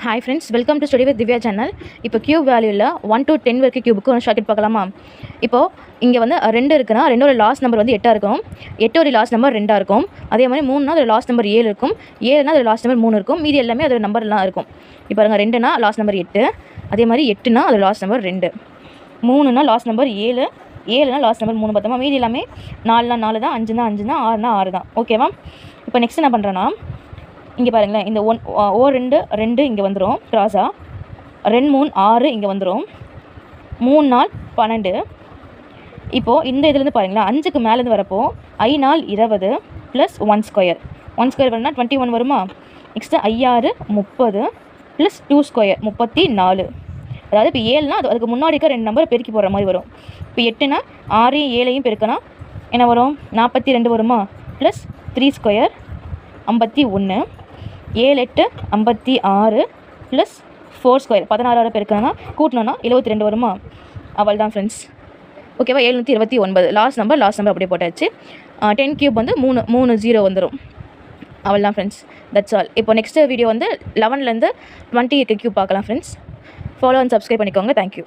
Hi friends, welcome to Study with Divya channel. இப்போ cube வேல்யூவில் 1 to 10 வரைக்கும் கியூபுக்கு ஒரு ஷார்ட்கட் பார்க்கலாமா? இப்போது இங்கே வந்து 2 இருக்குன்னா 2 லாஸ்ட் நம்பர் வந்து 8 இருக்கும், 8 லாஸ்ட் நம்பர் 2 இருக்கும். அதே மாதிரி 3னா அதோட லாஸ்ட் நம்பர் 7 இருக்கும், 7னா அதோட லாஸ்ட் நம்பர் 3 இருக்கும். மீதி எல்லாமே அதோட நம்பர்லாம் இருக்கும். இப்போ பாருங்க 2னா லாஸ்ட் நம்பர் 8, அதே மாதிரி 8னா அதோட லாஸ்ட் நம்பர் 2, 3னா லாஸ்ட் நம்பர் 7, 7னா லாஸ்ட் நம்பர் 3 பார்த்தோமா. மீதி எல்லாமே 4னா 4 தான், 5னா 5 தான், 6னா 6 தான். ஓகேவா? இப்போ நெக்ஸ்ட் என்ன பண்ணுறேன்னா, இங்கே பாருங்களேன், இந்த ரெண்டு 2 இங்கே வந்துடும் கிராஸாக, 2 3 6 இங்கே வந்துடும், 3 4 12. இப்போது இந்த இதுலேருந்து பாருங்களேன், 5க்கு மேலேருந்து வரப்போ I 4 20 ப்ளஸ் 1 ஸ்கொயர் வேணும்னா 21 வருமா. Next I 6 30 plus 2 square 34. அதாவது இப்போ 7னா அதுக்கு முன்னாடி இருக்க 2 நம்பர் பெருக்கி போடுற மாதிரி வரும். இப்போ 8னா 6 7 பெருக்கினா என்ன வரும், 42 வருமா. ப்ளஸ் 3 ஸ்கொயர் 51, 7 8 56 ப்ளஸ் 4 ஸ்கொயர் 16 பெருக்கணும்னா கூட்டணும்னா 72 வருமா. அவள் தான் ஃப்ரெண்ட்ஸ். ஓகேவா? 729 லாஸ்ட் நம்பர் அப்படியே போட்டாச்சு. 10 கியூப் வந்து 3 0 வந்துடும். அவள் தான் ஃப்ரெண்ட்ஸ். That's all. இப்போ நெக்ஸ்ட் வீடியோ வந்து 11லேருந்து 20 கியூப் பார்க்கலாம் ஃப்ரெண்ட்ஸ். ஃபாலோ அண்ட் சப்ஸ்கிரைப் பண்ணிக்கோங்க. தேங்க்யூ.